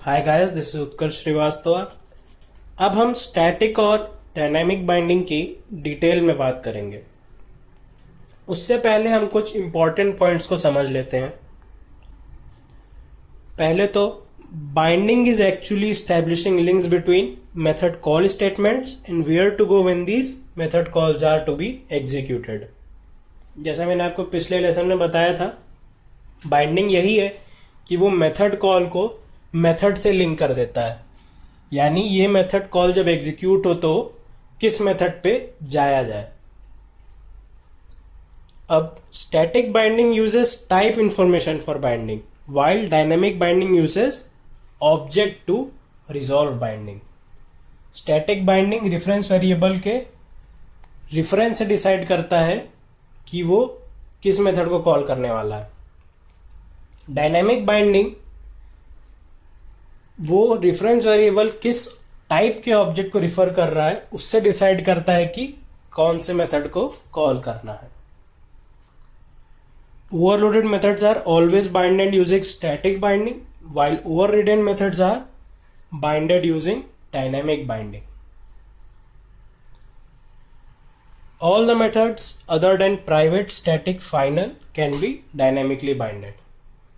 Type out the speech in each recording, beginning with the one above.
Hi guys, this is उत्कर्ष श्रीवास्तव। अब हम static और डायनामिक बाइंडिंग की डिटेल में बात करेंगे। उससे पहले हम कुछ इंपॉर्टेंट पॉइंट्स को समझ लेते हैं। पहले तो binding is actually establishing links between method call statements and where to go when these method calls are to be executed. जैसा मैंने आपको पिछले लेसन में बताया था, बाइंडिंग यही है कि वो मेथड कॉल को मेथड से लिंक कर देता है, यानी ये मेथड कॉल जब एग्जीक्यूट हो तो किस मेथड पे जाया जाए। अब static binding uses type information for binding, while dynamic binding uses object to resolve binding। Static binding reference variable के रेफरेंस से डिसाइड करता है कि वो किस मेथड को कॉल करने वाला है। डायनामिक बाइंडिंग वो रेफरेंस वेरिएबल किस टाइप के ऑब्जेक्ट को रिफर कर रहा है उससे डिसाइड करता है कि कौन से मेथड को कॉल करना है। Overloaded methods are always binded using static binding, while overridden methods are binded using dynamic binding. All the methods other than private, static, final can be dynamically binded.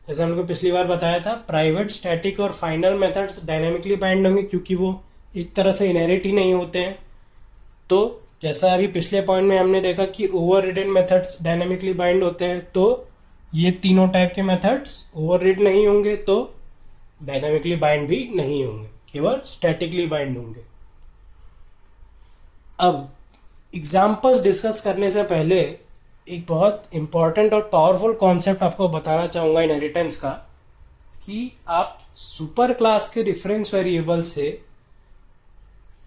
जैसे हमको पिछली बार बताया था, प्राइवेट, स्टैटिक और final methods dynamically bind होंगे क्योंकि वो एक तरह से इनहेरिट ही नहीं होते हैं। तो जैसा अभी पिछले पॉइंट में हमने देखा कि ओवररिडन मेथड्स डायनेमिकली बाइंड होते हैं, तो ये तीनों टाइप के मेथड्स ओवररिड नहीं होंगे तो डायनेमिकली बाइंड भी नहीं होंगे, केवल स्टैटिकली बाइंड होंगे। अब एग्जांपल्स डिस्कस करने से पहले एक बहुत इंपॉर्टेंट और पावरफुल कॉन्सेप्ट आपको बताना चाहूंगा इनहेरिटेंस का, कि आप सुपर क्लास के रेफरेंस वेरिएबल से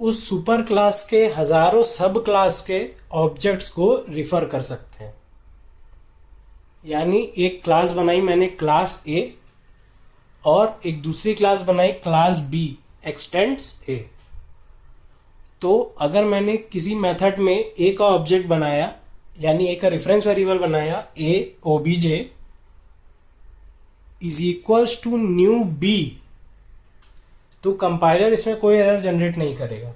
उस सुपर क्लास के हजारों सब क्लास के ऑब्जेक्ट्स को रिफर कर सकते हैं। यानी एक क्लास बनाई मैंने क्लास ए और एक दूसरी क्लास बनाई क्लास बी एक्सटेंड्स ए। तो अगर मैंने किसी मेथड में ए का ऑब्जेक्ट बनाया, यानी ए का रेफरेंस वेरिएबल बनाया, A OBJ is equals to new B, तो कंपाइलर इसमें कोई एरर जनरेट नहीं करेगा।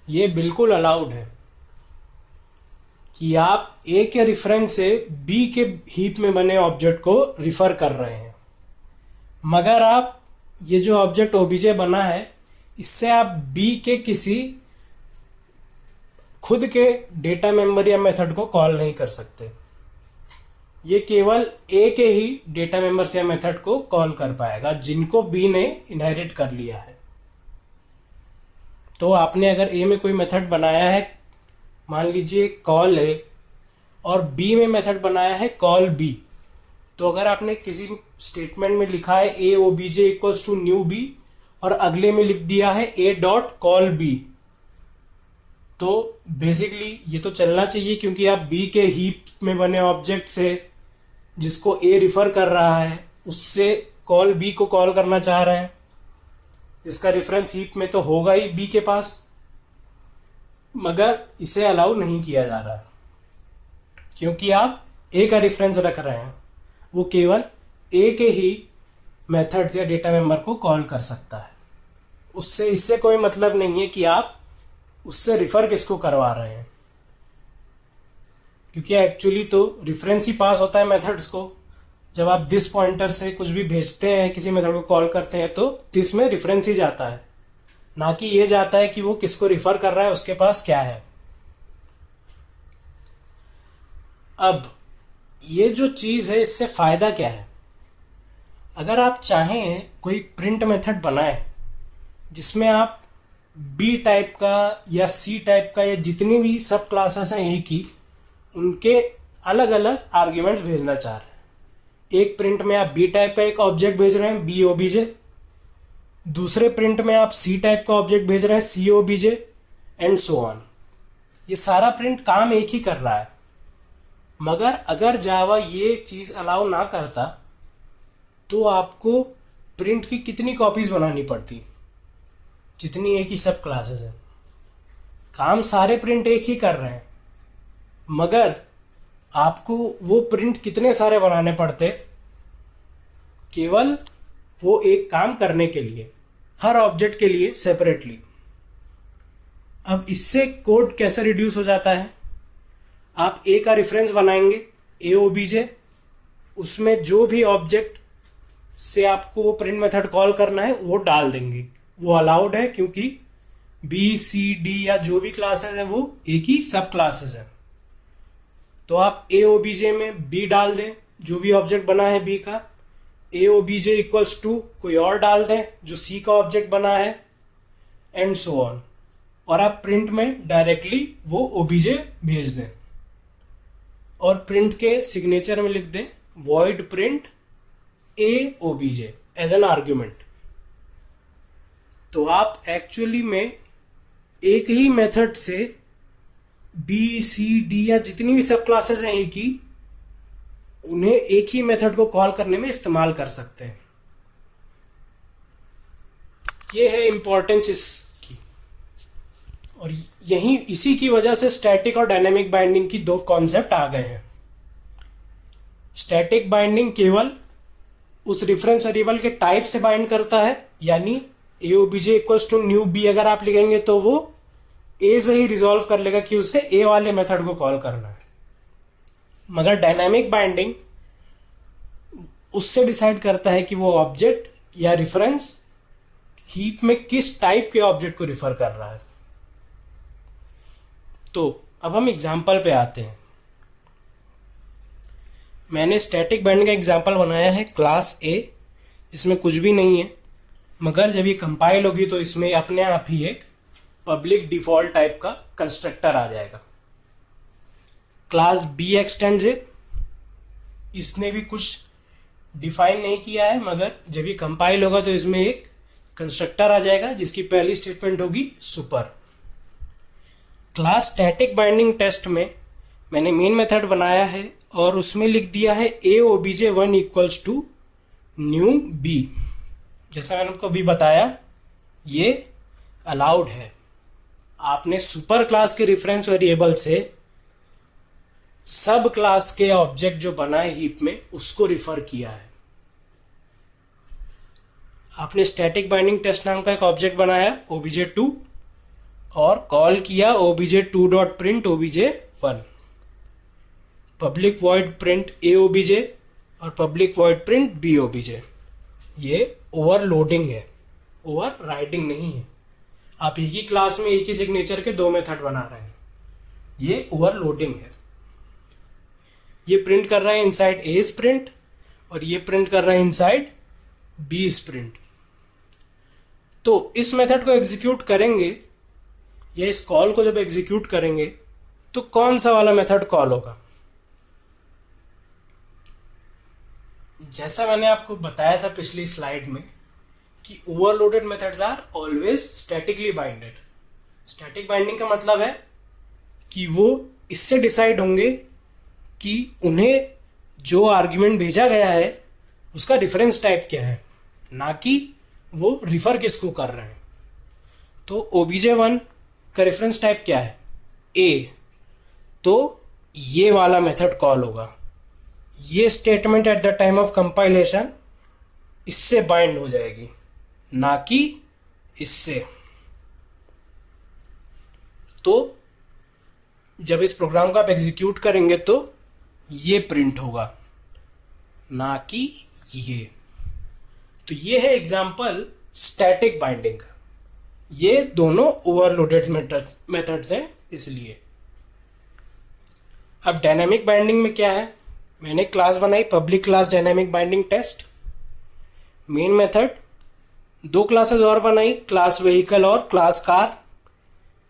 ये बिल्कुल अलाउड है कि आप ए के रेफरेंस से बी के हीप में बने ऑब्जेक्ट को रिफर कर रहे हैं, मगर आप ये जो ऑब्जेक्ट ओबीजे बना है इससे आप बी के किसी खुद के डेटा मेंबर या मेथड को कॉल नहीं कर सकते। ये केवल ए के ही डेटा मेंबर्स या मेथड को कॉल कर पाएगा जिनको बी ने इनहेरिट कर लिया है। तो आपने अगर ए में कोई मेथड बनाया है, मान लीजिए कॉल ए, और बी में मेथड बनाया है कॉल बी, तो अगर आपने किसी स्टेटमेंट में लिखा है A OBJ equals to new B और अगले में लिख दिया है ए डॉट कॉल बी, तो बेसिकली ये तो चलना चाहिए क्योंकि आप बी के हीप में बने ऑब्जेक्ट से जिसको ए रिफर कर रहा है उससे कॉल बी को कॉल करना चाह रहे हैं। इसका रेफरेंस हीप में तो होगा ही बी के पास, मगर इसे अलाउ नहीं किया जा रहा है क्योंकि आप ए का रेफरेंस रख रहे हैं। वो केवल ए के ही मेथड्स या डेटा मेंबर को कॉल कर सकता है। उससे इससे कोई मतलब नहीं है कि आप उससे रिफर किसको करवा रहे हैं, क्योंकि एक्चुअली तो रेफरेंस ही पास होता है मेथड्स को। जब आप दिस पॉइंटर से कुछ भी भेजते हैं, किसी मेथड को कॉल करते हैं, तो दिस में रेफरेंस ही जाता है, ना कि ये जाता है कि वो किसको रिफर कर रहा है, उसके पास क्या है। अब ये जो चीज है इससे फायदा क्या है? अगर आप चाहें कोई प्रिंट मेथड बनाए जिसमें आप बी टाइप का या सी टाइप का या जितनी भी सब क्लासेस हैं ए की, उनके अलग अलग आर्ग्यूमेंट्स भेजना चाह रहे हैं। एक प्रिंट में आप बी टाइप का एक ऑब्जेक्ट भेज रहे हैं बी ओबीजे, दूसरे प्रिंट में आप सी टाइप का ऑब्जेक्ट भेज रहे हैं सी ओबीजे एंड सो ऑन। ये सारा प्रिंट काम एक ही कर रहा है, मगर अगर जावा ये चीज अलाउ ना करता तो आपको प्रिंट की कितनी कॉपीज बनानी पड़ती, जितनी एक ही सब क्लासेस है। काम सारे प्रिंट एक ही कर रहे हैं, मगर आपको वो प्रिंट कितने सारे बनाने पड़ते, केवल वो एक काम करने के लिए, हर ऑब्जेक्ट के लिए सेपरेटली। अब इससे कोड कैसे रिड्यूस हो जाता है, आप ए का रेफरेंस बनाएंगे, ए ओबीजे, उसमें जो भी ऑब्जेक्ट से आपको वो प्रिंट मेथड कॉल करना है वो डाल देंगे। वो अलाउड है क्योंकि बी सी डी या जो भी क्लासेस है वो एक ही सब क्लासेस है। तो आप ए ओबीजे में बी डाल दें, जो भी ऑब्जेक्ट बना है बी का, ए ओबीजे इक्वल्स टू कोई और डाल दें जो सी का ऑब्जेक्ट बना है, एंड सो ऑन। और आप प्रिंट में डायरेक्टली वो ओबीजे भेज दें और प्रिंट के सिग्नेचर में लिख दें void print A OBJ as an argument. तो आप एक्चुअली में एक ही मेथड से बी सी डी या जितनी भी सब क्लासेस हैं एक ही, उन्हें एक ही मेथड को कॉल करने में इस्तेमाल कर सकते हैं। ये है इंपॉर्टेंस इसकी। और यही इसी की वजह से स्टैटिक और डायनेमिक बाइंडिंग की दो कॉन्सेप्ट आ गए हैं। स्टैटिक बाइंडिंग केवल उस रेफरेंस वेरिएबल के टाइप से बाइंड करता है, यानी A OBJ equals to new B अगर आप लिखेंगे तो वो ए से ही रिजॉल्व कर लेगा कि उसे ए वाले मेथड को कॉल करना है। मगर डायनामिक बाइंडिंग उससे डिसाइड करता है कि वो ऑब्जेक्ट या रेफरेंस हीप में किस टाइप के ऑब्जेक्ट को रिफर कर रहा है। तो अब हम एग्जाम्पल पे आते हैं। मैंने स्टैटिक बाइंडिंग का एग्जाम्पल बनाया है क्लास ए, जिसमें कुछ भी नहीं है, मगर जब ये कंपाइल होगी तो इसमें अपने आप ही एक पब्लिक डिफॉल्ट टाइप का कंस्ट्रक्टर आ जाएगा। क्लास बी एक्सटेंड्स है, इसने भी कुछ डिफाइन नहीं किया है, मगर जब ये कंपाइल होगा तो इसमें एक कंस्ट्रक्टर आ जाएगा जिसकी पहली स्टेटमेंट होगी super. Class static binding test में मैंने मेन मेथड बनाया है और उसमें लिख दिया है A OBJ 1 equals to new B. जैसा मैंने आपको अभी बताया, ये अलाउड है। आपने सुपर क्लास के रेफरेंस वेरिएबल से सब क्लास के ऑब्जेक्ट जो बनाए हीप में उसको रिफर किया है। आपने स्टैटिक बाइंडिंग टेस्ट नाम का एक ऑब्जेक्ट बनाया obj2 और कॉल किया obj2.print obj1, public void print A OBJ और public void print B OBJ. ये ओवरलोडिंग है, ओवर राइटिंग नहीं है। आप एक ही क्लास में एक ही सिग्नेचर के दो मेथड बना रहे हैं, ये ओवरलोडिंग है। ये प्रिंट कर रहा है इनसाइड ए प्रिंट और ये प्रिंट कर रहा है इनसाइड बी प्रिंट। तो इस मेथड को एग्जीक्यूट करेंगे या इस कॉल को जब एग्जीक्यूट करेंगे तो कौन सा वाला मेथड कॉल होगा? जैसा मैंने आपको बताया था पिछली स्लाइड में कि overloaded methods are always statically binded. Static binding का मतलब है कि वो इससे डिसाइड होंगे कि उन्हें जो आर्ग्यूमेंट भेजा गया है उसका रेफरेंस टाइप क्या है, ना कि वो रिफर किसको कर रहे हैं। तो obj1 का रेफरेंस टाइप क्या है? ए, तो ये वाला मेथड कॉल होगा। ये statement at the time of compilation इससे बाइंड हो जाएगी, ना कि इससे। तो जब इस प्रोग्राम को आप एग्जीक्यूट करेंगे तो ये प्रिंट होगा, ना कि ये। तो ये है एग्जांपल स्टैटिक बाइंडिंग का। ये दोनों ओवरलोडेड मेथड्स हैं इसलिए। अब डायनामिक बाइंडिंग में क्या है? मैंने क्लास बनाई public class dynamic binding test, main method, दो क्लासेस और बनाई, क्लास व्हीकल और class car.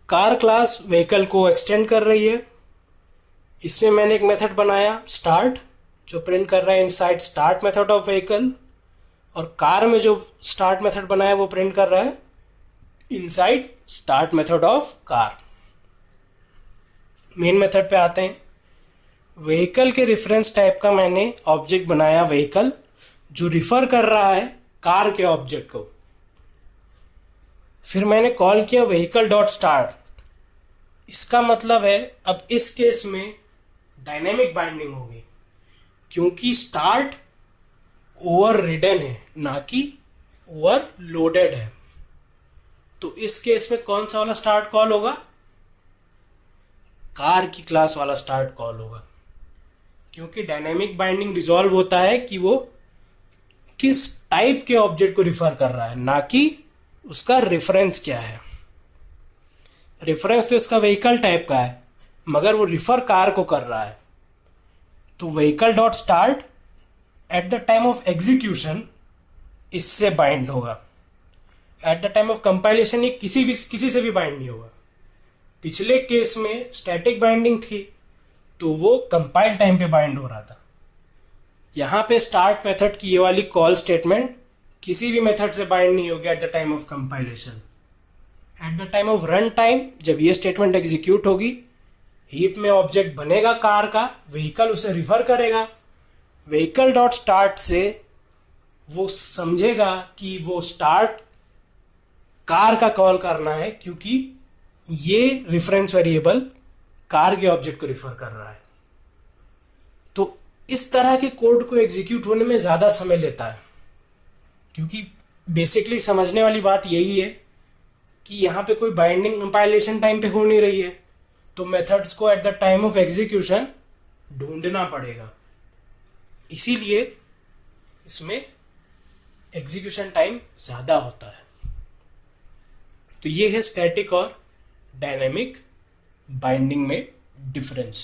Car class vehicle को एक्सटेंड कर रही है। इसमें मैंने एक मेथड बनाया स्टार्ट, जो प्रिंट कर रहा है inside start method of vehicle, और कार में जो स्टार्ट मेथड बनाया वो प्रिंट कर रहा है inside start method of car. Main method पे आते हैं। व्हीकल के रेफरेंस टाइप का मैंने ऑब्जेक्ट बनाया व्हीकल, जो रिफर कर रहा है कार के ऑब्जेक्ट को। फिर मैंने कॉल किया व्हीकल डॉट स्टार्ट। इसका मतलब है अब इस केस में डायनेमिक बाइंडिंग होगी, क्योंकि स्टार्ट ओवर रिडन है, ना कि ओवर लोडेड है। तो इस केस में कौन सा वाला स्टार्ट कॉल होगा? कार की क्लास वाला स्टार्ट कॉल होगा, क्योंकि डायनेमिक बाइंडिंग रिजॉल्व होता है कि वो किस टाइप के ऑब्जेक्ट को रिफर कर रहा है, ना कि उसका रेफरेंस क्या है। रेफरेंस तो इसका व्हीकल टाइप का है, मगर वो रिफर कार को कर रहा है। तो vehicle dot start at the time of execution इससे बाइंड होगा। At the time of compilation ये किसी से भी बाइंड नहीं होगा। पिछले केस में स्टैटिक बाइंडिंग थी तो वो कंपाइल टाइम पे बाइंड हो रहा था। यहां पे स्टार्ट मेथड की ये वाली कॉल स्टेटमेंट किसी भी मेथड से बाइंड नहीं होगी at the time of compilation. At the time of run time जब ये स्टेटमेंट एग्जीक्यूट होगी, हीप में ऑब्जेक्ट बनेगा कार का, व्हीकल उसे रिफर करेगा। व्हीकल डॉट स्टार्ट से वो समझेगा कि वो स्टार्ट कार का कॉल करना है, क्योंकि ये रेफरेंस वेरिएबल कार के ऑब्जेक्ट को रिफर कर रहा है। तो इस तरह के कोड को एग्जीक्यूट होने में ज्यादा समय लेता है, क्योंकि बेसिकली समझने वाली बात यही है कि यहां पे कोई बाइंडिंग कंपाइलेशन टाइम पे हो नहीं रही है, तो मेथड्स को at the time of execution ढूंढना पड़ेगा। इसीलिए इसमें एग्जीक्यूशन टाइम ज्यादा होता है। तो ये है स्टैटिक और डायनेमिक बाइंडिंग में डिफरेंस।